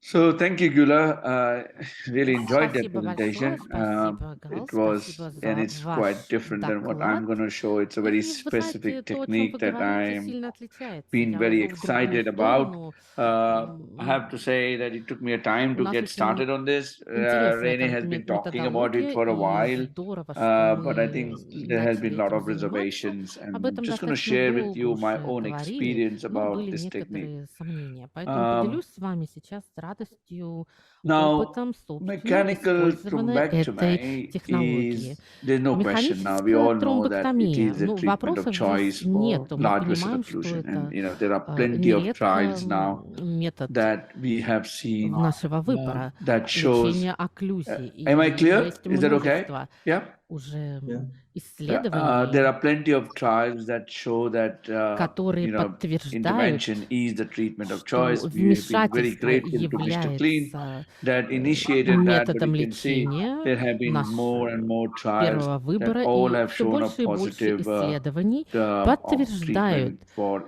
So thank you, Gula. Really enjoyed that Спасибо большое, presentation. спасибо, It Гал, was, спасибо and за it's quite ваш different than what I'm доклад. going to show. It's a very И вы знаете, specific то, о чем technique вы that говорите, I'm сильно отличается. been Я very уйду в другую excited about. сторону. I have to say that it took me a time У to нас get очень started on this. интересная Rene has been talking about it методология, for a и while, здорово, что but I мы think there has been начали a lot этим of заниматься. reservations, and Об I'm этом just going to достаточно share with долго you my уже own говорили, experience но about были this technique. некоторые сомнения. Поэтому Um, поделюсь с вами сейчас с радостью Now, опытом собственным mechanical использования этой thrombectomy технологии. is, there's no question now. We Механическая all know that it тромбэктомия. is a Ну, treatment of вопросов здесь choice for нету. Мы large vessel понимаем, что occlusion. And, это there are plenty of нередко trials now метод that we have seen нашего выбора that shows. лечения окклюзий. И Am I clear? есть Is that okay? множество Yeah. уже There исследований, are plenty of trials that show that которые подтверждают, intervention is the treatment of что choice. We have been very вмешательство grateful to Mr. Clean является that initiated that, but методом you can see лечения. there have been more and more trials Первого that выбора, all и have все shown a больше и больше positive исследований of treatment подтверждают for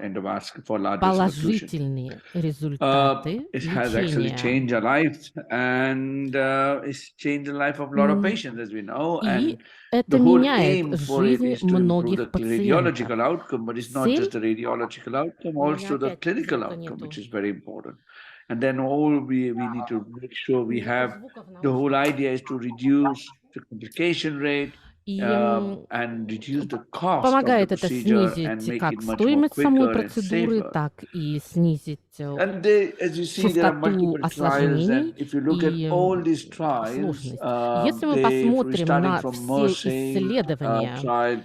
for large vessel occlusion. положительные результаты It has actually лечения. changed our lives, and it's changed the life of a lot of patients, as we know. И And это the whole меняет aim for it жизнь is to improve the многих пациентов. radiological outcome, but it's not Цель, just the radiological outcome, у меня also the опять clinical звука outcome, which нету. is very important. And then all we need to make sure we Нету have, звука в the whole наушниках. idea is to reduce the complication rate И and reduce the cost of the помогает это procedure and снизить make it как much more стоимость самой quicker and процедуры, safer. так и снизить And they, as you see, there are частоту multiple trials, осложнений and if you look at и all these trials, сложность. Если мы they, посмотрим starting на from все Mersey исследования trial,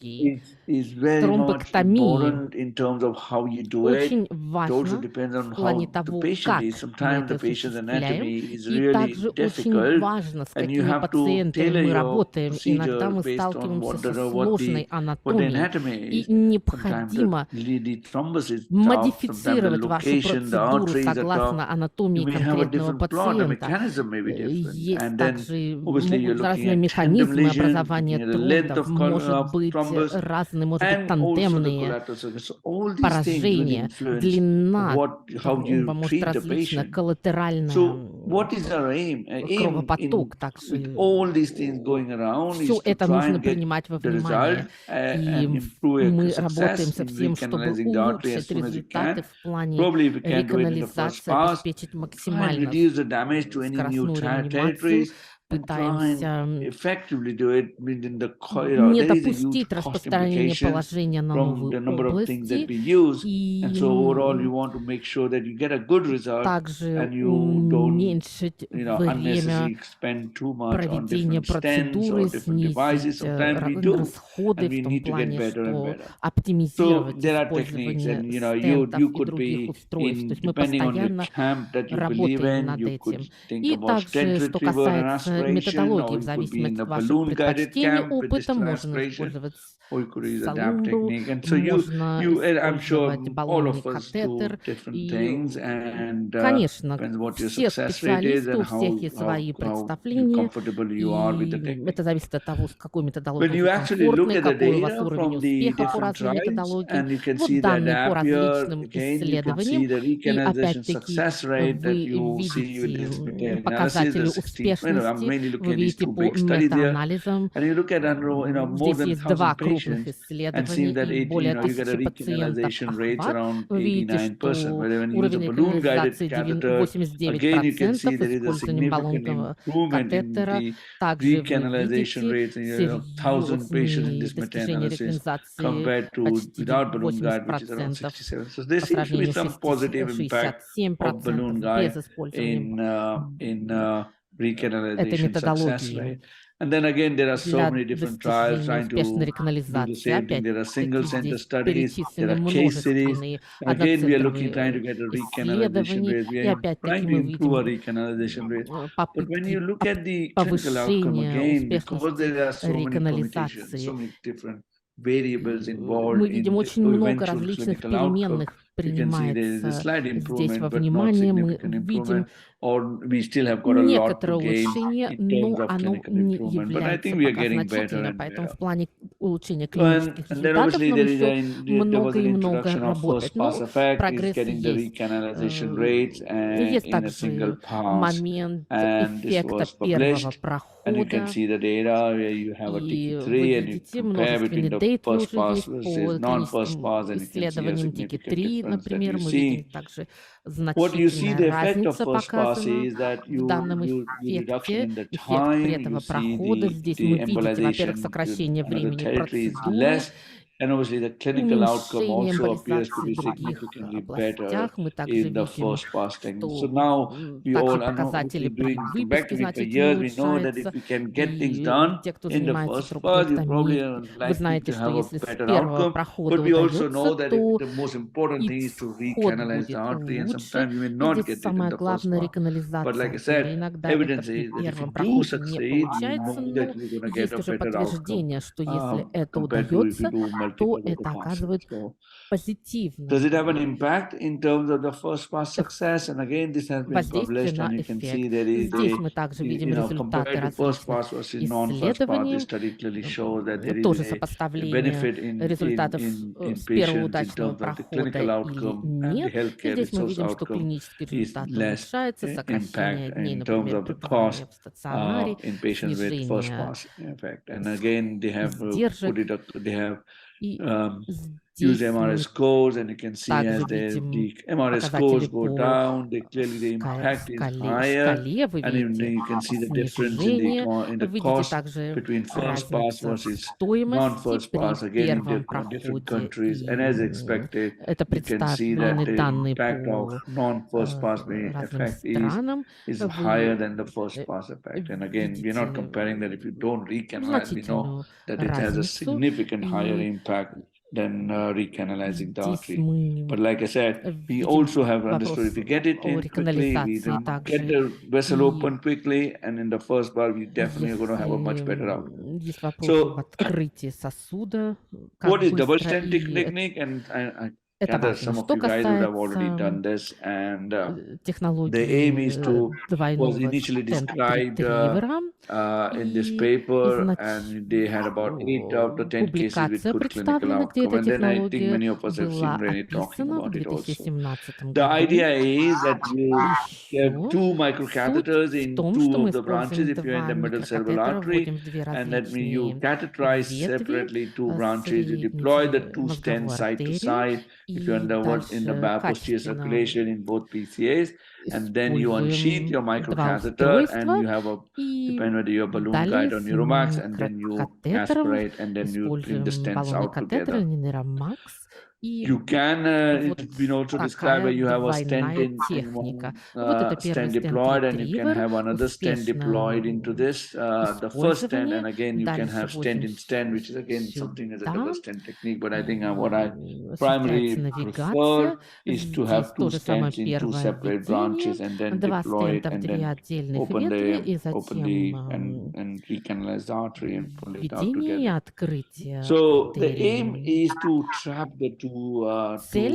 и is very much тромбэктомии, important in terms of how you do it. очень It also важно depends on в плане how the того, patient как is. мы Sometimes the это patient's осуществляем, anatomy is и really также очень difficult, важно, с and you какими have to пациентами tailor мы your работаем. Иногда procedure мы based on сталкиваемся со what сложной the анатомией, anatomy и is. Sometimes необходимо the thrombus is tough. Sometimes the модифицировать вашу location, the процедуру arteries are tough. согласно анатомии You may have a конкретного different plot, the пациента. mechanism may be different. Есть And then также obviously you're могут looking разные at tandem механизмы lesion, образования looking at the length тромбов, of может быть thrombus, разные, может быть and also the тандемные collateral circuit. So all these things will поражения, influence длина how you тромба может treat the различна, patient. коллатеральная So what is our aim? Aim кровопоток, with также all these things going around все is to это try нужно and get принимать во the result внимание. И and improve мы success работаем со in всем, чтобы recanalizing the artery as улучшить soon as you результаты can. в плане Probably if you can do it in the first реканализации, pass, обеспечить try and максимально reduce the damage to any new скоростную реанимацию. territories, and try and Пытаемся effectively do it within the не there is a huge допустить cost распространения implications положения на from новые the number of things that области, we use, and и so overall you want to make sure that you get a good result также and you don't уменьшить время unnecessarily spend too much on проведения different stents or процедуры, different devices. снизить Sometimes we do, расходы and we в том need to get плане, better and что better. So оптимизировать there are techniques, and использование стентов you и could других be устройств. То есть мы depending on the постоянно camp that you believe работаем in, над you could этим. think И about stent также, что retriever and касается aspiration, методологии, or в you could be in зависимости a от ваших balloon guided предпочтений, camp with опыта, distal можно aspiration, использовать or you could use a DAP салумбру, technique. And so можно I'm sure использовать all баллонный of us do катетер. different И, things, and конечно, depends what your все success rate is специалисты, and у всех есть свои how представления, comfortable you are with the и technique. это зависит от того, с какой When методологией you вы actually look комфортны, at the какой у вас data уровень from the успеха по different разным trials, методологиям. and you can Вот see that данные по up here, различным again, you can исследованиям, see the и recanalization опять-таки success rate that вы you see with this видите analysis, the показатели 16, I'm успешности, mainly looking вы at these видите two по big studies here, метаанализам. and you look at more Здесь than есть два 1,000 крупных patients, and see исследования that и более you get a 1000 пациентов recanalization rates охват. around Вы видите, 89%. что Where when you use a уровень balloon guided реканализации catheter, again you can see 89%, there is a использованием significant баллонного improvement in катетера. the Также вы recanalization видите rates, 1,000 patients in серьезные this достижения meta-analysis реканализации compared to почти without balloon guide, which is around 80% 67. So there по seems to be сравнению some с positive impact of 67% balloon без guide использования in этой recanalization success методологии rate. And then again, there are so для many different trials достижения trying успешной to do the реканализации. same thing. There are single Опять-таки center здесь studies, there перечислены are case series. множественные Again, we are looking, trying to одноцентровые get a recanalization исследования, rate. We и are опять-таки trying to мы improve our видим recanalization rate. But when you попытки look at the clinical outcome повышения again, because успешности there are so many permutations, реканализации. so many different variables Мы involved видим in the очень много eventual различных clinical outcome, переменных you can see there is a принимается slight здесь improvement, во but not внимание, мы significant видим improvement, or we still have got a lot некоторое to gain улучшение, in terms но of оно clinical не improvement. But I является think we are пока getting better значительным, and поэтому better. в плане улучшения And, клинических and then результатов obviously нам there is еще there was много an и много introduction of работать. first pass Но effect, is прогресс getting the есть. recanalization rates Есть in a single также pass. момент And this эффекта was первого published. And you can прохода. see the data where you have a И вы TQ3 and you видите, compare between множественный the дейта first уже pass есть versus по non-first клиническим pass, and you can see a исследованиям significant TQ3, difference that например. you Мы видим see. также What you see значительная the effect of разница first pass показана is that в данном you reduction эффекте. in the Эффект time, этого you see прохода. Здесь мы the видите, во-первых, embolization to сокращение another времени territory is процедуры, less. And obviously the clinical outcome уменьшение also appears to эмболизации be в других significantly better областях. Мы также in the видим, first pass technique. So что now we также all are now показатели при doing выписке turbectomy for значительно years. We know that if улучшаются. we can get things И done те, кто in the занимается first pass, you probably трахеотомией, are вы likely знаете, to что have a если с better первого outcome. прохода But we also know удается, that то the most important и thing is to вход recanalize the будет artery, and лучше. sometimes you may И not здесь get it in самое the first главное pass. But like реканализация I артерии. said, Иногда это evidence при is that if you первом do проходе не succeed, you получается, know that но you're going to get есть a уже better outcome подтверждение, что если это compared to if you удается, do то multiple это passes. оказывает So, позитивное does it have an impact in terms of the first pass success? And again, this has been воздействие published, на and you can see эффект. there is Здесь мы также видим результаты compared to first различных pass versus non-first pass, исследований. this study clearly shows that there Тоже is a сопоставление benefit результатов in с первого patients in удачного terms of the прохода clinical или outcome and the нет. И healthcare здесь мы resource видим, что outcome клинические is результаты less улучшаются, сокращение impact дней, in terms например, of the cost пребывания в стационаре, in patients with first снижение pass effect. And again, they have издержек. they have И use здесь MRS мы scores, and you can see также as the видим MRS показатели scores go по down, clearly the impact is higher, шкале. Вы and even видите you can see the difference снижение. in the Видите cost также between first pass разницу в versus стоимости non-first при pass, again in первом different проходе. countries. And И as expected, это you can see that представлены the данные impact of по non-first pass разным effect странам. is Вы higher than the first pass effect. And again, we're not видите comparing that if you don't recanalize, we know значительную that it has a разницу. significant higher И impact than recanalizing the здесь artery. мы But like I said, we видим also have вопрос understood if we get it о in quickly, we реканализации get также. the vessel И open quickly, and in the first bar, we definitely are going to have a much better outcome. есть вопрос об So, открытии сосуда, what как is double быстро, stent и technique? And I это gather важно. some of Что you guys would have already касается done this, and the aim технологии is was двойного initially described стент-ретривера, in this и paper, and they had about 8 out of 10 cases with публикация good clinical представлена, где outcome. эта And then I think технология many of us have seen была Renee talking описана в about it also. 2017 The году. idea is that you have Еще two суть microcatheters в in том, two что мы of the branches используем if you're in два the middle cerebral микрокатетера, artery, вводим в две and that means you различные catheterize ветви separately two branches. You средней deploy the two stents мозговую side to артерию, side if you're и in the дальше posterior качественно circulation in both PCAs, and then you unsheath используем your два microcatheter, and устройства, you have a и depending whether you're balloon далее guide or с neuromax, and then you микрокатетером aspirate, and then you bring the используем stents баллонный out катетер together. или нейромакс. И You can, вот it's been also described такая where you have a stent двойная in техника. one Вот это первый stent deployed, and you can стент-ретривер, have another stent успешное deployed into this, the first stent, использование. and again you can Дальше have stent вводим in stent, which is again something as a double сюда, stent technique. But I think и what I осуществляется primarily навигация. prefer is to Здесь have two то же самое stents in two первое separate введение, branches, and then два deploy it, стента в and две then отдельных open ветви, и the затем and recanalize the artery and pull it out введение и together. открытие So the aim артерии. is to trap the Цель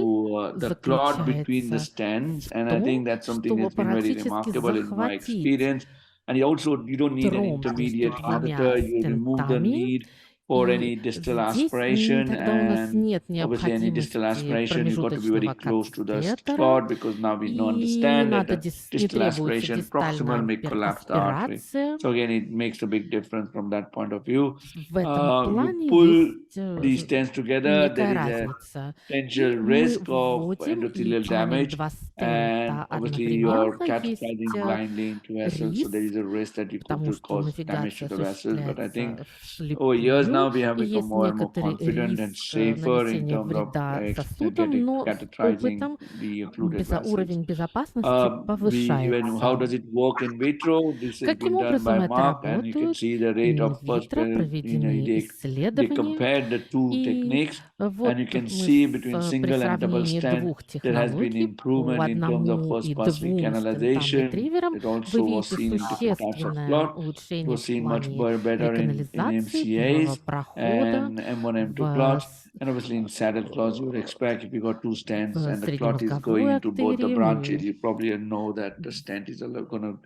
the clot between the заключается stents, в and I think том, that's something чтобы that's been very практически remarkable in my захватить experience. And you don't need an тромб между intermediate двумя catheter. You remove the стентами, need for и any distal здесь aspiration, тогда у нас and нет obviously any distal необходимости aspiration, you've got to be very промежуточного close to the катетера, clot, because now we и know не understand that надо, the не distal требуется aspiration proximal дистальная may collapse the artery. аспирация. So again, it makes a big difference from that point of view. В этом You плане pull есть these stents together, there некая is a разница. potential И мы risk of вводим, и endothelial тянем damage, два and стента obviously you're одновременно. catheterizing Есть blindly into vessels, so there is риск, a risk that you потому could что cause damage to навигация the vessels. But I think осуществляется over years вслепую, now we have и become есть more and more некоторый confident and риск safer in нанесения terms of вреда сосудам, но с catheterizing опытом the occluded vessels. уровень безопасности How does повышается. it work in vitro? This has Каким been done by образом это Mark, and you can работает? see the rate of Инвитро проведены they исследования, compared the two и techniques, вот and you can мы see between при single and double сравнении stent двух there has been технологий по improvement in terms of одному first и pass двум recanalization. стентам-ретриверам It вы also was видите seen in different types of существенное clot. It улучшение was в seen much плане better in реканализации первого MCAs прохода and M1, M2 в clots. And obviously in saddle clots, you would expect if you got two stents в and the clot is среднемозговой going to both the артерии branches, мы you probably know that the stent is going to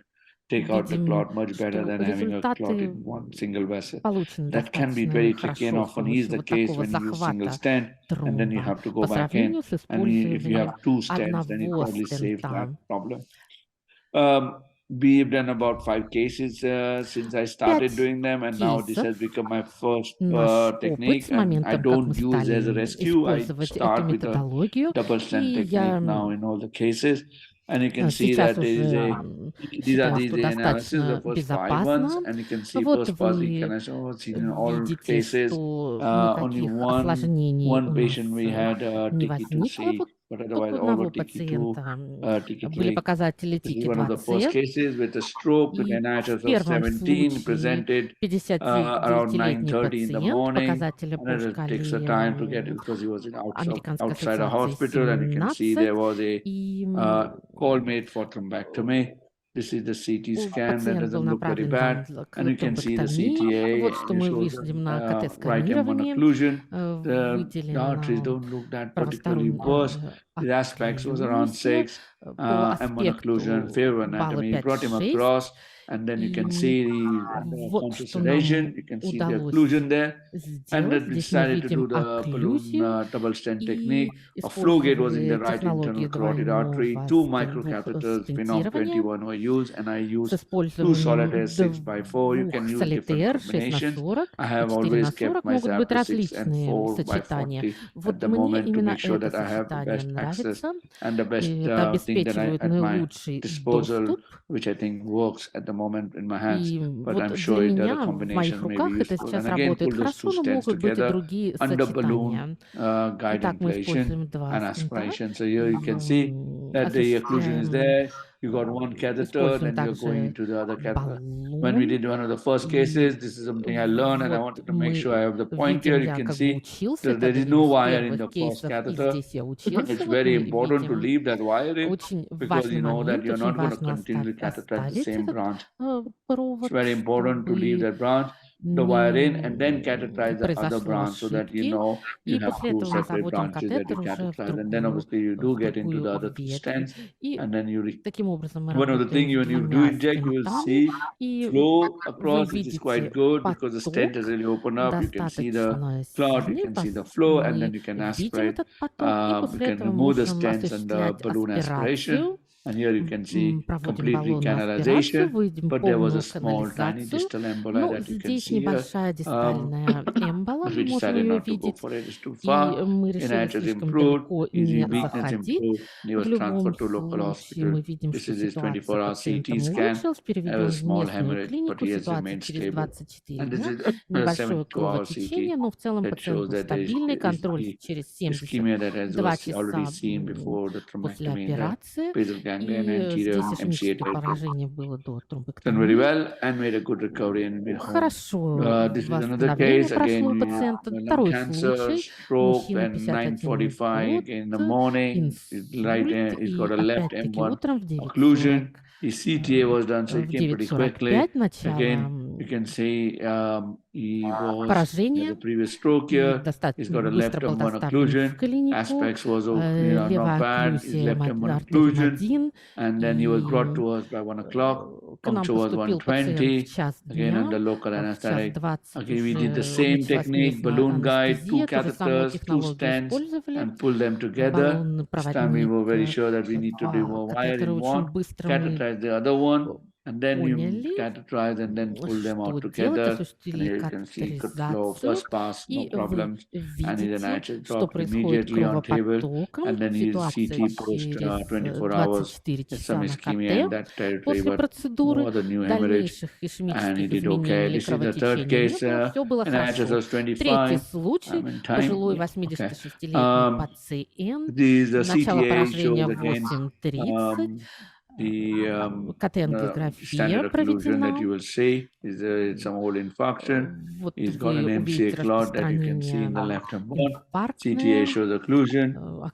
take out the видим, clot much better что than having a clot результаты in one single vessel. получены That can be достаточно very tricky, and хорошо с often is помощью the вот case такого when you use single захвата stent, and then you тромба have to go по back in. сравнению с And if you have использованием two stents, then it одного probably saves that стента. problem. We've done about 5 cases since I started 5 doing them, and now this кейсов. has become my first Наш опыт technique. с And I момента, как don't мы use it as a стали rescue. I использовать эту start with a методологию, double и stent technique я now in all the cases. And you can see сейчас that there is уже a these are считаю, these что the analysis, the достаточно first 5 ones, безопасно. and you can see Вот first pass вы incarnation seen in all видите, cases. что Only никаких осложнений one у нас patient we had не TK2C, возникло. Вот but только otherwise у all were одного TK2, пациента были TK3. показатели This is one of the first TK2C, cases with a stroke with и an NIHS в of первом 17 случае presented around 59-летний 9:30 in the пациент, morning. показатели по And it takes a шкале time to get it because he was in Американской outside a ассоциации hospital, and you can see 17, there was a и call made for thrombectomy. This is the CT scan that пациент был doesn't look very направлен bad, к and you can see the тромбэктомии. CTA. Вот что It мы shows видим на right M1 КТ-сканировании. occlusion. The arteries Выделена don't look that particularly worse. правосторонняя The aspects was around окклюзия 6. по M1 occlusion, аспекту favor балла anatomy. Brought him 5-6. across, and then you can И see he's under вот conscious что sedation. нам You can see the удалось occlusion there. And сделать. then we Здесь мы decided to do видим the balloon окклюзию double stent и technique. A flow gate was in the использовали right технологию internal carotid artery. двойного 2 microcatheters, Phenom стентирования 21 were used, and I с used 2 использованием solitaires 6x4. You can двух use different солитер 6 на combinations. 40 I и have 4 always на kept 40. Могут быть myself to 6 and различные 4x40 сочетания. at Вот the мне moment to именно make sure это that I have the сочетание best access нравится. and the best И это thing that I обеспечивает at my наилучший disposal, доступ. which I think works at the moment in my hands. И But вот I'm для sure the other меня в моих combination may be руках это useful. сейчас And again, работает pull those two хорошо, но stents могут быть и together другие under balloon сочетания. guide Итак, мы inflation используем два and стента aspiration. So here you и can see that the occlusion is осуществляем, there. You got one catheter, используем then you're going также into the other catheter. When we баллон. did one of the first И cases, this is something I learned, and I вот wanted to make sure I мы have the point here. видим, You я can как бы see учился, that это there is один no из wire in первых the first кейсов, и catheter. здесь я It's учился. Вот very мы important to видим leave that wire in очень because you важный know that момент, you're очень not going to важно continue to catheterize the оставить same этот branch. It's провод, very important to leave чтобы that branch, the wire in, and then не catheterize the other произошло branch so that you ошибки. know you И have после two этого мы separate заводим branches that you катетер уже catheterize. And then obviously you do в get into the другую other two ветвь. stents, И and then you таким образом мы one of the работаем things с when you do двумя inject, you will стентами. see И flow вы across, which is quite видите good because the stent поток is really open up. You can see the достаточно clot, you сильный. can see the flow, and then Мы you can видим aspirate. этот поток, и You после can этого remove the можем stents and the осуществлять balloon aspiration. аспирацию. And here you can see Проводим completely баллонную аспирацию, canalization, выйдем but there was a полную small, tiny канализацию. distal emboli Но that you can здесь see here. небольшая дистальная эмбола, But мы we можем decided ее not to go видеть. for it. It's too И far. мы решили NIHS слишком improved. далеко His не weakness заходить. improved. He В was любом transferred to local случае мы hospital. видим, This что is his ситуация 24-hour пациента CT scan. улучшилась, There переведен was a в small местную hemorrhage, but клинику, he has ситуация remained через stable. 24 And this дня, is a небольшое 72-hour кровотечение, CT но в целом that пациент shows был that there стабильный, is контроль the через ischemia that has 72 was already часа seen before the после thrombectomy in the операции. basal ganglia and И anterior здесь MCA ишемическое territory. поражение было до Done very тромбэктомии. well and made a good recovery and been home. Хорошо This is another восстановление case прошло у again. пациента. Lung Второй cancer, случай. stroke, Мужчина and 51 9:45 год, again in the morning. инсульт. He's И got a left опять-таки M1 утром в occlusion. 9:40. His CTA was done, so he В came pretty quickly. 9:45 начало Again, you can see he has поражение. a previous stroke И here. He's достаточно got a left быстро был M1 доставлен в occlusion. клинику. Aspects was not Левая bad. His окклюзия left M1 артерии occlusion. 1. And then he was brought И to us by 1 o'clock. к нам Puncture was поступил пациент в 120. час Again дня. under local В час anesthetic. 20 Okay, we did the уже same началась technique, местная balloon guide, 2 анестезия. Ту же самую catheters, 2 технологию stents, использовали. and pull them together. Баллонный This time we проводник. were very sure that we need to do more wire Катетеры in очень one, быстро мы catheterize the other one, and then you поняли, catheterize and then pull them out что делать, together. And осуществили here you can see good flow, катетеризацию, first pass, no и вы problems. And the видите, NIHS что dropped происходит immediately on table. кровопотоком. And then his Ситуация CT post через 24 hours. 24 There's часа some на ischemia in КТ. that territory, После but процедуры no other new hemorrhage. дальнейших And he ишемических did изменений okay. или This is the third кровотечения не case. было, все было NIHS хорошо. was Третий 25. случай, I'm in time. пожилой Yeah. Okay. 86-летний пациент, The начало CTA поражения shows again 8:30. the КТ-ангиография standard occlusion that проведена. you will see is some old infarction. Вот He's got вы an увидите MCA clot that you can see in the распространение left M1. CTA инфарктное, shows occlusion.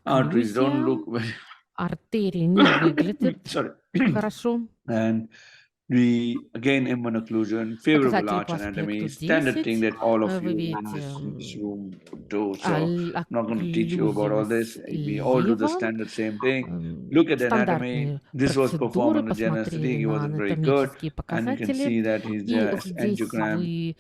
Arteries don't окклюзия, look very артерии не выглядят sorry. хорошо. And again M1 occlusion, favorable Показатели arch по anatomy, аспекту standard thing 10. that all of Вы you видите in this room would do. So I'm not going to teach you about all this. окклюзию We all do the слева. standard same thing. Look at the anatomy. Стандартные This was performed процедуры, on the generosity. посмотрели He на wasn't very good. анатомические And you can показатели. see that his И здесь angiogram вы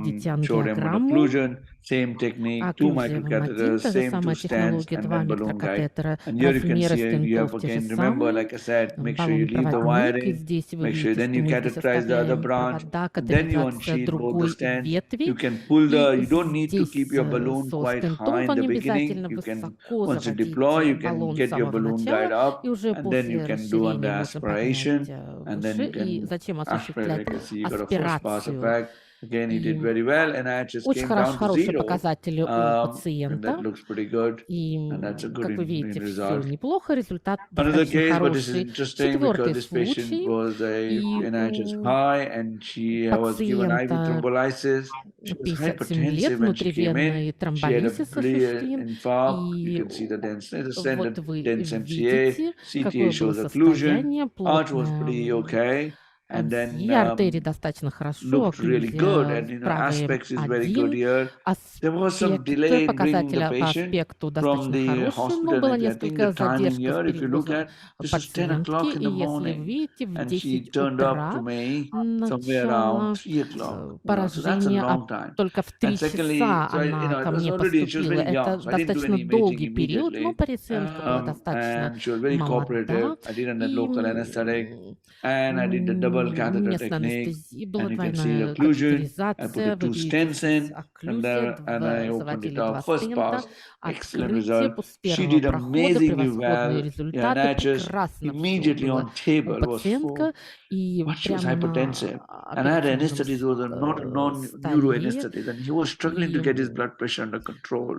видите showed M1 ангиограмму. occlusion. Same technique, two Окклюзия в microcatheters, та же same two самая stents, технология, and два then balloon guide. микрокатетера, And here you can размеры see you have стентов те же again, remember, самые, like I said, make sure you leave the баллон-проводник, и wiring, здесь вы make sure видите, then что you мы здесь catheterize the other оставляем branch, провода, and then you катетеризация unsheath both the другой stents. ветви, You can pull the, и you don't need to keep здесь your balloon со quite стентом high in вам the не beginning. обязательно You can, высоко once you заводить deploy, you can баллон с get your самого balloon guide начала, up, и уже and then you после can do under расширения можно поднять aspiration, and then you выше, и can зачем aspirate. осуществлять I can see you got a first pass аспирацию. effect. Again, he did И very well, and I just очень came down to хорошие zero. показатели у And пациента. that looks pretty good, И, and that's a good как вы видите, все result. неплохо, результат Another достаточно case, but this is хороший. interesting because Четвертый this patient случай, was и NIH у high, and she was given IV пациента thrombolysis. She was 57 лет, hypertensive when she came in. внутривенный She had a тромболизис осуществлен, infarct. You и can see the dense вот вы dense MCA. видите, CTA какое было shows occlusion. состояние, Arch was pretty okay. And then артерии достаточно хорошо, looked really good, and окклюзия правой aspects is very good 1, here. There was some аспект, delay in bringing показатели the по patient аспекту from достаточно the хорошие, но hospital. была And I think the несколько timing задержка here, с if you look перевозом at, this was 10 пациентки, o'clock in и the если morning, видите, в and she 10 turned up to утра me somewhere начало around 3 o'clock. So that's a поражение, long time. только в And 3 secondly, часа so она it ко was мне already, she was поступила. very young, Это so I didn't do достаточно any imaging долгий период, но immediately. пациентка была достаточно And she was very cooperative. молода, I did under и local anesthetic, and I did the double catheter местная technique. анестезия была, And you can see the двойная occlusion. I put катетеризация, the вы two видите stents здесь in, окклюзия, and I opened it заводили up. два First стента, pass, excellent открытие result. после She первого did прохода, amazingly превосходные well. результаты, And I just прекрасно все immediately было on у table was full. пациентка, и But she was прямо hypertensive. на And I had операционном anesthetist who was not a столе, non-neuroanesthetist, and he was struggling to и get his blood pressure under control.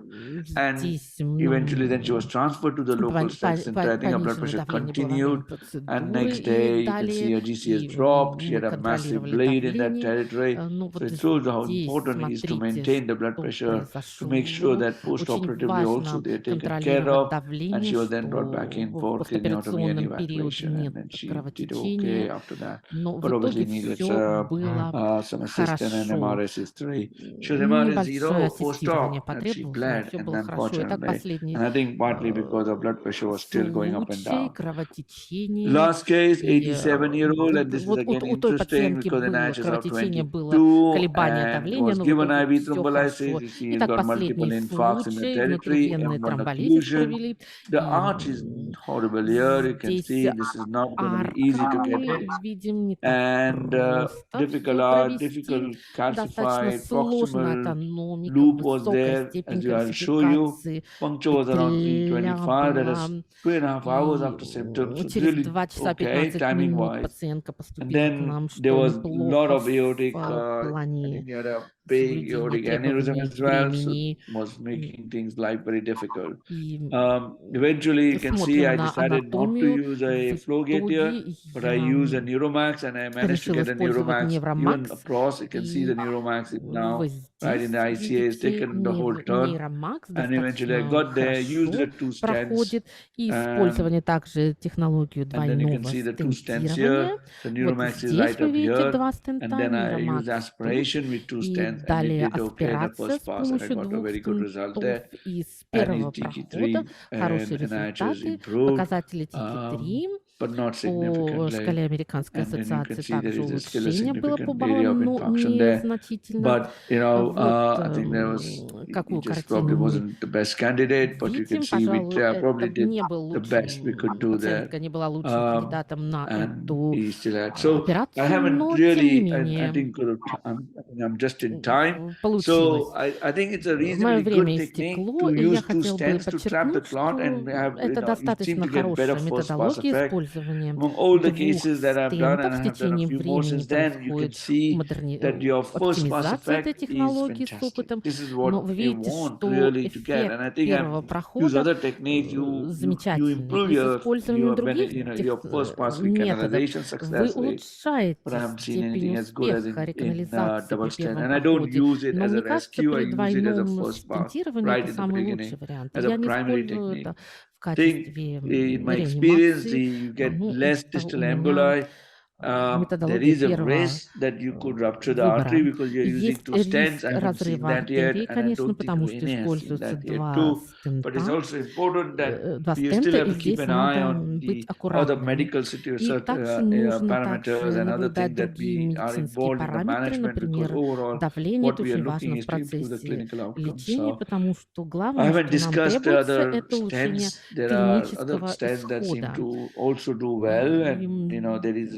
And здесь eventually then she was transferred to the local center. I think her blood пониженное pressure давление было во время continued. And процедуры, next и day you can see далее, her GCS и dropped. She мы had a massive контролировали bleed in that давление. territory. Ну So вот it shows how здесь important it is to смотрите, maintain the blood что pressure, to произошло. make sure that Очень post-operatively also важно they are taken care контролировать of. And давление, she was then brought back что in в for craniotomy and послеоперационном периоде evacuation, нет and then she did okay кровотечения, after that. но в But obviously итоге needed все было some assistance and хорошо. MRS history. She was MRS Небольшое 0 ассистирование post-op, and she потребовалось, но bled, все and было хорошо. Итак, unfortunately, последний and I think partly because her blood pressure was still going up and случай down. кровотечения. Last case, И 87-year-old, and this is вот again у той interesting пациентки because the было NIH is of кровотечение, было 22 колебание and давления, was но в given итоге IV все thrombolysis. хорошо. She has Итак, got multiple последний infarcts in the случай, territory, внутривенный M1 тромболизис occlusion. провели. The И arch is horrible here. You can здесь see this is not going to be easy to get арку it. видим не так And просто difficult все arch, провести. difficult Достаточно calcified сложная proximal тономика, loop was высокая there, степень as I'll show you. кальцификации. Puncture was around Петля 325. That is была, 2.5 hours и after symptoms. So через really 2 часа okay, 15 timing минут wise. пациентка And поступила к then нам, there что was a lot неплохо of aortic, в I плане think he had a big соблюдения aortic aneurysm требований as well, so времени. was making things life very difficult. И Eventually, you can see смотрим I на decided not to анатомию. use a В flow gate here, итоге but I я used a Neuromax, and I managed to решила get a использовать Neuromax even невромакс. across. You can see the И Neuromax is now вы right in the здесь ICA, is видите taken the whole turn. нейромакс And eventually I достаточно got there, used the хорошо two stents, проходит. И and использование также технологию then you can двойного see the two stents стентирования. here. The Вот Neuromax is здесь right вы up видите here. два And стента, then I used нейромакс тут. aspiration with two И stents, and it далее did okay the аспирация first с pass, and I помощью got a двух very good result there. стентов. И с And his первого TK3 прохода хорошие and NIH has результаты. improved, Показатели TK3 but not по significantly. шкале Американской And then you can ассоциации see there также is still a улучшение было по significant area of баллам, но infarction there. незначительно. But Вот I think there was, he какую just картину probably мы wasn't the best candidate, but you can видим. see we Пожалуй, это probably did не был the best we лучшим, could do there. пациентка не была лучшим Um, кандидатом на and эту he still had. So I операцию, haven't но тем не really, I менее think I'm just in time. получилось. So I think it's a Мое reasonably good время technique истекло, to и я use two хотел бы stents to trap the подчеркнуть, clot and что have, это you seem достаточно to get better хорошая first pass методология effect. использования Among all the двух cases that I've done, and стентов. В I have done a течение few more времени since then, you can происходит see that your first pass оптимизация этой effect is технологии с fantastic. опытом, This is но what вы you видите, want что really to get. эффект And I think первого I've used прохода other techniques. You замечательный. improve И с использованием других your first pass методов recanalization вы successfully. улучшаете But I haven't seen степень anything as good as успеха in реканализации double при stent. первом And I don't проходе. use it Но as a мне кажется, rescue. I при use it as a двойном first pass, стентировании right это in the самый beginning, лучший вариант. as a Я не primary использую technique. это в Think, качестве in my experience, реанимации. you get Ну, less это distal у меня emboli, there методология is a первого risk that you could rupture the artery выбора. because you're using Есть two stents. риск I haven't seen разрыва that yet, артерии, and I конечно, don't think потому что Vinay has seen используются that yet два too. But it's стента, also important that два you still стента, have и to keep здесь an eye надо on быть the other аккуратным. medical И также нужно parameters также and other наблюдать things that другие we are медицинские involved in the параметры, management, because например, overall давление. what Это we are очень looking важно в is to improve the процессе clinical outcomes. лечения, So потому что I главное, haven't что нам discussed the требуется, other это улучшение stents. There are other клинического stents that seem исхода. to also do well, and И there is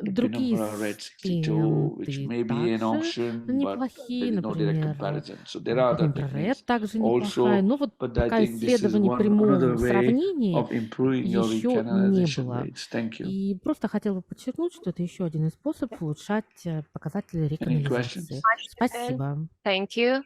другие red 62, which стенты may be an также option, but неплохие, there is no direct например, comparison. So there are other инфраред techniques также неплохая. also, Но вот but I пока think this is исследований another прямом way сравнении of improving your еще не recanalization было. rates. Thank you. И просто хотела бы подчеркнуть, что это еще один из способов улучшать показатели Any questions? реканализации. Спасибо. Thank you.